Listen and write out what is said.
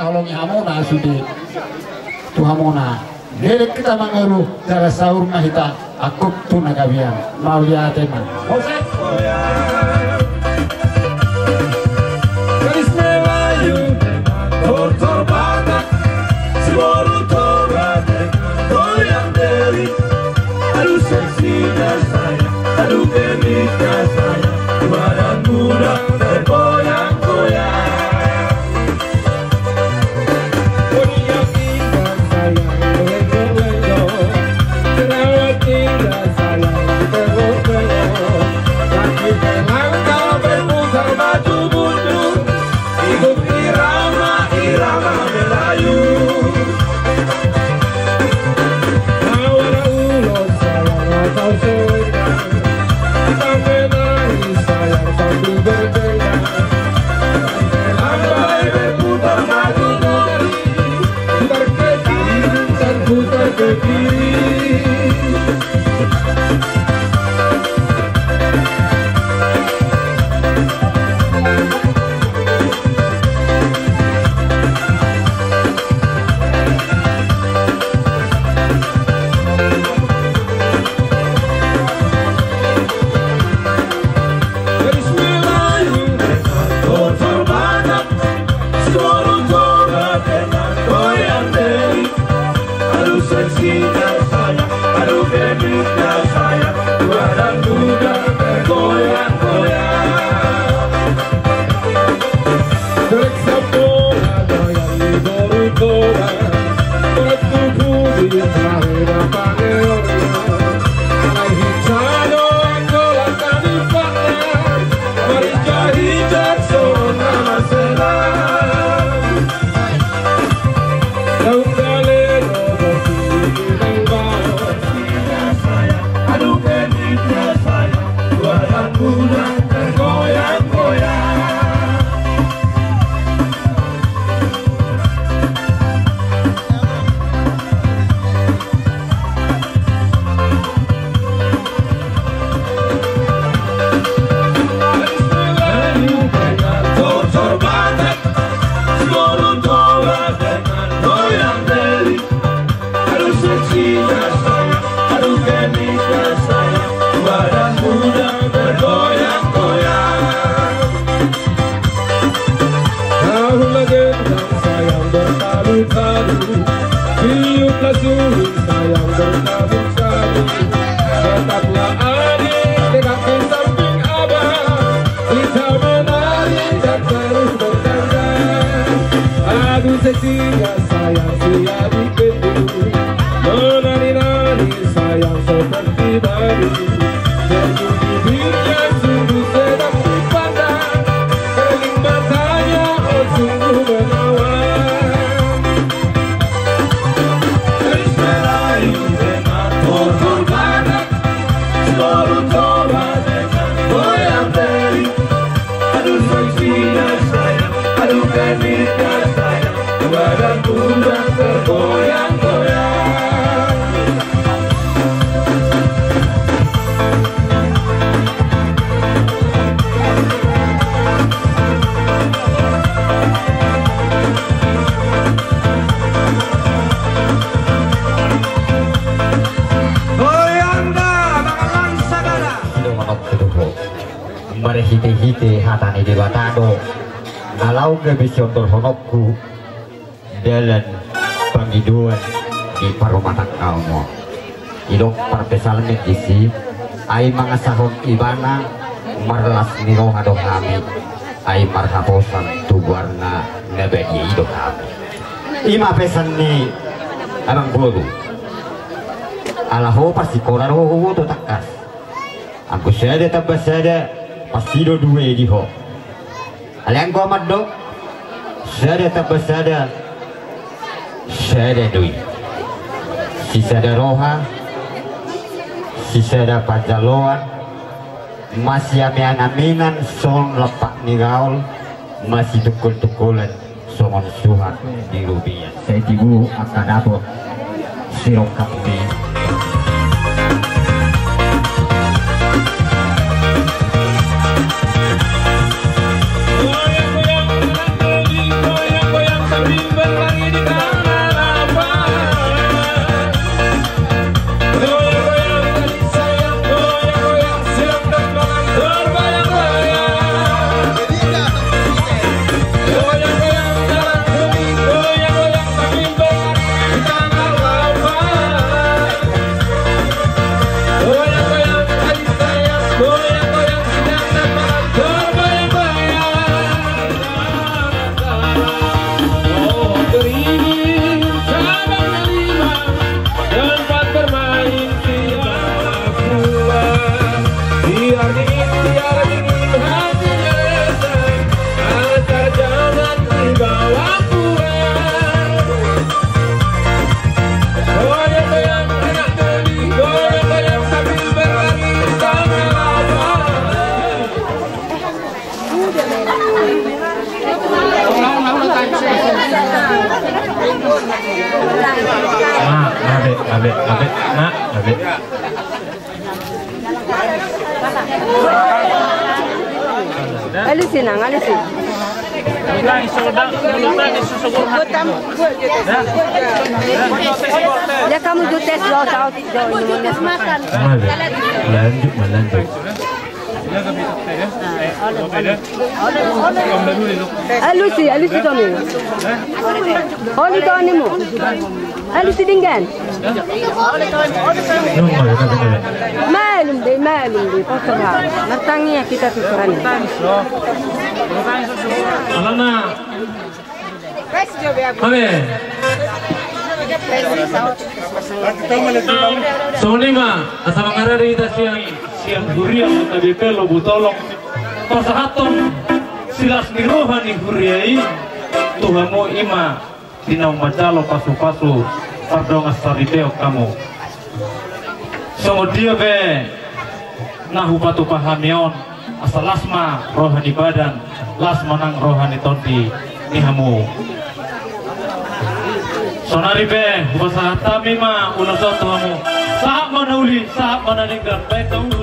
holongi hamona sudi tu hamona lelek kita mangaru cara sahur mahita aku tu nagabian mau lihat teman Jose Gadis Melayu kotor banget Suara tobat goyang deli aduh seksinya saya aduh gemiknya saya badan muda bergoyang-goyang goyang indah sayang lenggong-lenggong terawat indah sayang bergoyang-goyang kaki melangkah berputar maju mundur ikut irama Melayu awal ulos sayang atau sewena kita menangis sayang sambil bergoyang lambai berputar maju mundur putar ke kiri dan putar ke kiri Gadis Melayu kotor banget suara tobat dengan goyang deli aduh seksinya sayang aduh gemiknya sayang badan muda bergoyang-goyang Derek Sampora goyang di Borutoba Berat tubuh di Mahera Pangeoria Alai Hicano Angola Tanipakna Marija Jackson nama selang Daun galeno berdiri nembang sayang aduh gemiknya sayang badan muda bergoyang-goyang Gadis Melayu dengan kotor banget suara tobat dengan goyang deli aduh seksinya sayang aduh gemiknya sayang badan muda bergoyang-goyang Tahu legenda sayang bertalu-talu tiuplah sulung sayang bertabung-tabung tetaplah adik dekat di samping abang kita menari dan terus berdandan aduh seksinya sayang si adik bedul menari-nari sayang seperti baru jauh bibirnya sungguh sedap dipandang seling matanya oh sungguh menawan Gadis Melayu dengan kotor banget suara tobat dengan goyang deli aduh seksinya sayang aduh gemiknya sayang badan muda bergoyang-goyang goyang dah tangan sadara manok keduho mare hite hatani di batado kalau kebision honokku dalam panggiduan di parumatan kaumo idok parpesalan isi ai mangasahon ibana marlas niro hadong kami ai marhaposan tubuarna nebedi idok kami ima pesan ni abang bodu alaho pasti koraro to takas aku sada tabasada pasti do dua di ho aliang gua maddo sada tabasada sada dui sisada roha sisada pajaloan masih amian-aminan son lepak ni gaul masih tukul-tukulan songon suhat di rubian saya tibu akan dapur sirok kami goyang-goyang abe, nak, abe. Alisin ang, alisin. Ya kamu jutes lo sa Indonesia makan. Lanjut, lanjut. Alusi Tony. Oli Tony mo. Alusi dinggan. Malum deh, pasal Nartangi kita tusuran. Alana. Amin. Sonima, asa mangarari ita siang huria tabi pelo butolong. Pasahaton silas ni rohani huriai Tuhamu ima tinau macalo pasu-pasu pardong asaripeo kamu. Dia be nahu patu pahamion asal lasma rohani badan lasma nang rohani tonti nihamu. Sonari be bahasa tamima unason tuhamu sahab manauli sahab mananinggan baik kamu